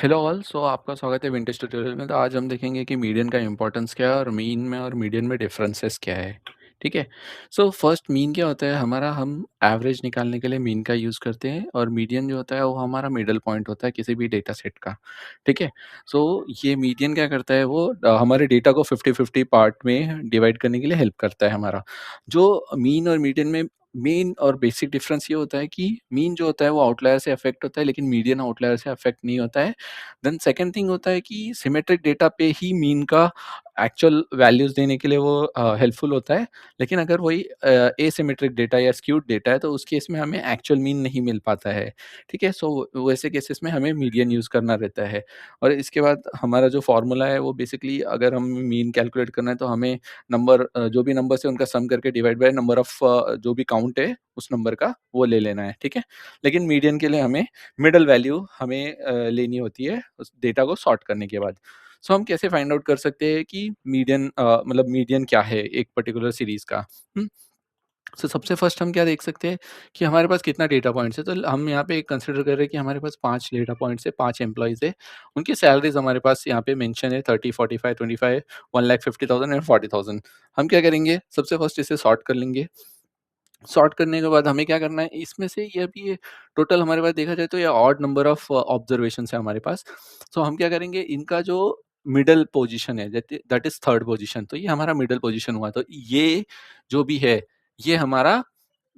Hello all so आपका स्वागत है विंटेज ट्यूटोरियल में। तो आज हम देखेंगे कि मीडियन का इंपॉर्टेंस क्या है और मीन में और मीडियन में डिफरेंसेस क्या है। ठीक है। सो फर्स्ट मीन क्या होता है हमारा, हम एवरेज निकालने के लिए मीन का यूज़ करते हैं और मीडियन जो होता है वो हमारा मिडल पॉइंट होता है किसी भी डेटा सेट का। ठीक है। सो ये मीडियन क्या करता है, वो हमारे डेटा को 50-50 पार्ट में डिवाइड करने के लिए हेल्प करता है हमारा। जो मीन और मीडियन में मेन और बेसिक डिफरेंस ये होता है कि मीन जो होता है वो आउटलायर से अफेक्ट होता है, लेकिन मीडियन आउटलायर से अफेक्ट नहीं होता है। देन सेकंड थिंग होता है कि सिमेट्रिक डेटा पे ही मीन का एक्चुअल वैल्यूज़ देने के लिए वो हेल्पफुल होता है। लेकिन अगर वही एसिमेट्रिक डेटा या स्क्यूड डेटा है तो उस केस में हमें एक्चुअल मीन नहीं मिल पाता है। ठीक है? सो वैसे केसेस में हमें मीडियन यूज़ करना रहता है। और इसके बाद हमारा जो फ़ॉर्मूला है वो बेसिकली, अगर हम मीन कैलकुलेट करना है तो हमें जो भी नंबर्स है उनका सम करके डिवाइड बाय नंबर ऑफ जो भी काउंट है उस नंबर का वो ले लेना है। ठीक है? लेकिन मीडियन के लिए हमें मिडल वैल्यू हमें लेनी होती है उस डेटा को सॉर्ट करने के बाद। सो हम कैसे फाइंड आउट कर सकते हैं कि मीडियन मतलब मीडियन क्या है एक पर्टिकुलर सीरीज़ का? हुँ। सो सबसे फर्स्ट हम क्या देख सकते हैं कि हमारे पास कितना डेटा पॉइंट्स है। तो हम यहाँ पे कंसीडर कर रहे हैं कि हमारे पास 5 डेटा पॉइंट्स है, 5 एम्प्लॉइज़ है। उनकी सैलरीज़ हमारे पास यहाँ पे मेंशन है 30, 45, 25, 1,50,000 एंड 40,000। हम क्या करेंगे, सबसे फर्स्ट इसे सॉर्ट कर लेंगे। सॉर्ट करने के बाद हमें क्या करना है, इसमें से ये अभी ये टोटल हमारे पास देखा जाए तो ये ऑड नंबर ऑफ ऑब्जर्वेशंस है हमारे पास। सो हम क्या करेंगे, इनका जो मिडल पोजीशन है दैट इज थर्ड पोजीशन, तो ये हमारा मिडल पोजीशन हुआ। तो ये जो भी है ये हमारा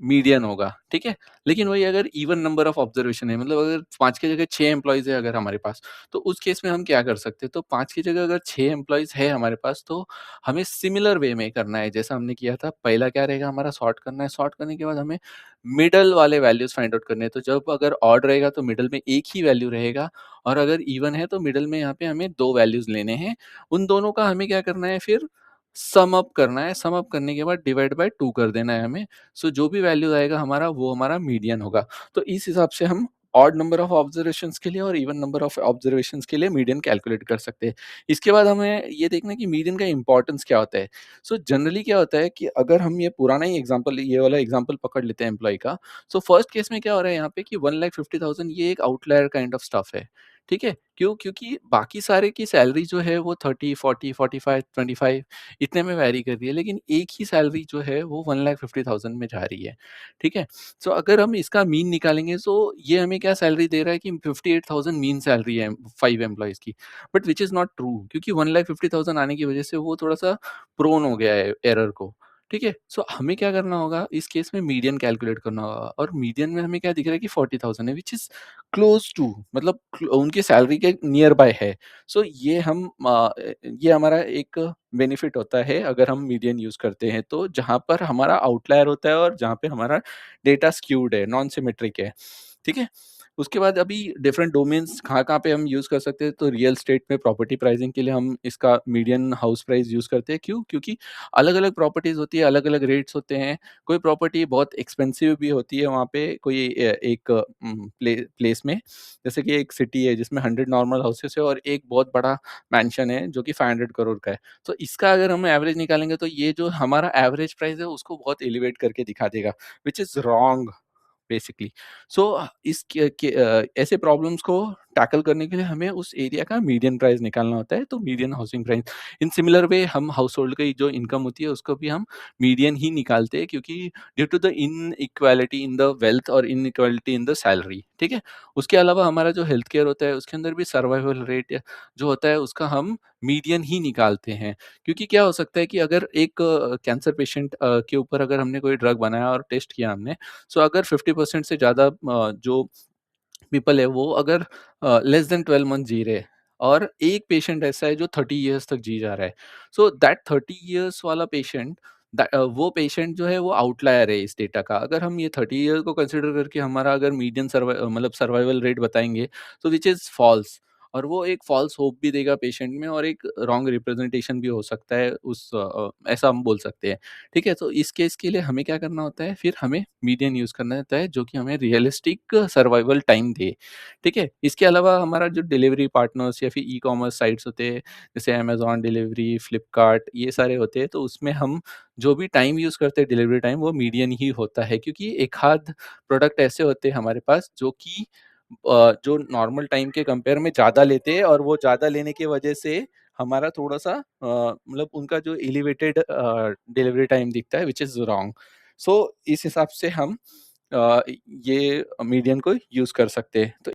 मीडियन होगा। ठीक है। लेकिन वही अगर इवन नंबर ऑफ ऑब्जर्वेशन है, मतलब अगर 5 की जगह 6 एम्प्लॉइज़ है अगर हमारे पास, तो उस केस में हम क्या कर सकते हैं, तो 5 की जगह अगर 6 एम्प्लॉइज़ है हमारे पास तो हमें सिमिलर वे में करना है जैसा हमने किया था। पहला क्या रहेगा, हमारा सॉर्ट करना है, सॉर्ट करने के बाद हमें मिडल वाले वैल्यूज़ फाइंड आउट करने हैं। तो जब अगर ऑड रहेगा तो मिडल में 1 ही वैल्यू रहेगा और अगर इवन है तो मिडल में यहाँ पे हमें 2 वैल्यूज़ लेने हैं। उन दोनों का हमें क्या करना है, फिर सम अप करना है। सम अप करने के बाद डिवाइड बाय 2 कर देना है हमें। सो जो भी वैल्यू आएगा हमारा वो हमारा मीडियन होगा। तो इस हिसाब से हम ऑड नंबर ऑफ ऑब्जर्वेशंस के लिए और इवन नंबर ऑफ ऑब्जर्वेशंस के लिए मीडियन कैलकुलेट कर सकते हैं। इसके बाद हमें ये देखना है कि मीडियन का इम्पोर्टेंस क्या होता है। सो जनरली क्या होता है कि अगर हम ये पुराना ही एग्जांपल, ये वाला एग्जांपल पकड़ लेते हैं एम्प्लॉयी का। सो फर्स्ट केस में क्या हो रहा है यहाँ पे कि 1,50,000 ये एक आउटलायर काइंड ऑफ स्टफ है। ठीक है? क्यों? क्योंकि बाकी सारे की सैलरी जो है वो 30, 40, 45, 25 इतने में वैरी कर रही है, लेकिन एक ही सैलरी जो है वो 1,50,000 में जा रही है। ठीक है? सो अगर हम इसका मीन निकालेंगे तो ये हमें क्या सैलरी दे रहा है कि 58,000 मीन सैलरी है 5 एम्प्लॉइज़ की। But which is not true, क्योंकि 1,50,000 आने की वजह से वो थोड़ा-सा प्रोन हो गया है एरर को। ठीक है? सो हमें क्या करना होगा, इस केस में मीडियन कैलकुलेट करना होगा और मीडियन में हमें क्या दिख रहा है कि 40,000 है, व्हिच इज़ क्लोज़ टू, मतलब उनकी सैलरी के नियर बाय है। सो ये हमारा एक बेनिफिट होता है अगर हम मीडियन यूज़ करते हैं तो, जहाँ पर हमारा आउटलायर होता है और जहाँ पे हमारा डेटा स्क्यूड है, नॉन सिमेट्रिक है। ठीक है? उसके बाद अभी डिफरेंट डोमेन्स कहाँ-कहाँ पे हम यूज़ कर सकते हैं, तो रियल एस्टेट में प्रॉपर्टी प्राइसिंग के लिए हम इसका मीडियन हाउस प्राइस यूज़ करते हैं। क्यों? क्योंकि अलग-अलग प्रॉपर्टीज़ होती है, अलग-अलग रेट्स होते हैं। कोई प्रॉपर्टी बहुत एक्सपेंसिव भी होती है वहाँ पे कोई एक प्लेस में। जैसे कि एक सिटी है जिसमें 100 नॉर्मल हाउसेस है और एक बहुत बड़ा मैंशन है जो कि 500 करोड़ का है। तो इसका अगर हम एवरेज निकालेंगे तो ये जो हमारा एवरेज प्राइस है उसको बहुत एलिवेट करके दिखा देगा, व्हिच इज़ रॉन्ग बेसिकली। सो ऐसे प्रॉब्लम्स को टैकल करने के लिए हमें उस एरिया का मीडियन प्राइस निकालना होता है, तो median housing price. In similar way हम हाउस होल्ड की जो इनकम होती है उसको भी हम मीडियन ही निकालते हैं, क्योंकि due to the inequality in the wealth और इनइक्वालिटी इन द सैलरी। ठीक है? उसके अलावा हमारा जो हेल्थ केयर होता है उसके अंदर भी सर्वाइवल रेट जो होता है उसका हम मीडियन ही निकालते हैं। क्योंकि क्या हो सकता है कि अगर एक कैंसर पेशेंट के ऊपर अगर हमने कोई ड्रग बनाया और टेस्ट किया हमने, सो अगर 50% से ज़्यादा जो पीपल है वो अगर लेस देन 12 मंथ जी रहे हैं और एक पेशेंट ऐसा है जो 30 इयर्स तक जी जा रहा है। सो दैट 30 इयर्स वाला पेशेंट, वो पेशेंट जो है वो आउटलायर है इस डेटा का। अगर हम ये 30 ईयर को कंसीडर करके हमारा अगर मीडियन मतलब सर्वाइवल रेट बताएँगे तो व्हिच इज़ फॉल्स, और वो एक फॉल्स होप भी देगा पेशेंट में और एक रॉन्ग रिप्रेजेंटेशन भी हो सकता है ऐसा हम बोल सकते हैं। ठीक है? तो इस केस के लिए हमें क्या करना होता है, फिर हमें मीडियन यूज़ करना होता है जो कि हमें रियलिस्टिक सर्वाइवल टाइम दे। ठीक है? इसके अलावा हमारा जो डिलीवरी पार्टनर्स या फिर ई-कॉमर्स साइट्स होते हैं, जैसे अमेज़न डिलीवरी, फ्लिपकार्ट, ये सारे होते हैं, तो उसमें हम जो भी टाइम यूज़ करते हैं डिलीवरी टाइम वो मीडियन ही होता है, क्योंकि एक आध प्रोडक्ट ऐसे होते हैं हमारे पास जो कि जो नॉर्मल टाइम के कंपेयर में ज़्यादा लेते हैं और वो ज़्यादा लेने की वजह से हमारा थोड़ा-सा मतलब उनका जो एलिवेटेड डिलीवरी टाइम दिखता है व्हिच इज़ रॉन्ग। सो इस हिसाब से हम ये मीडियन को यूज़ कर सकते हैं। तो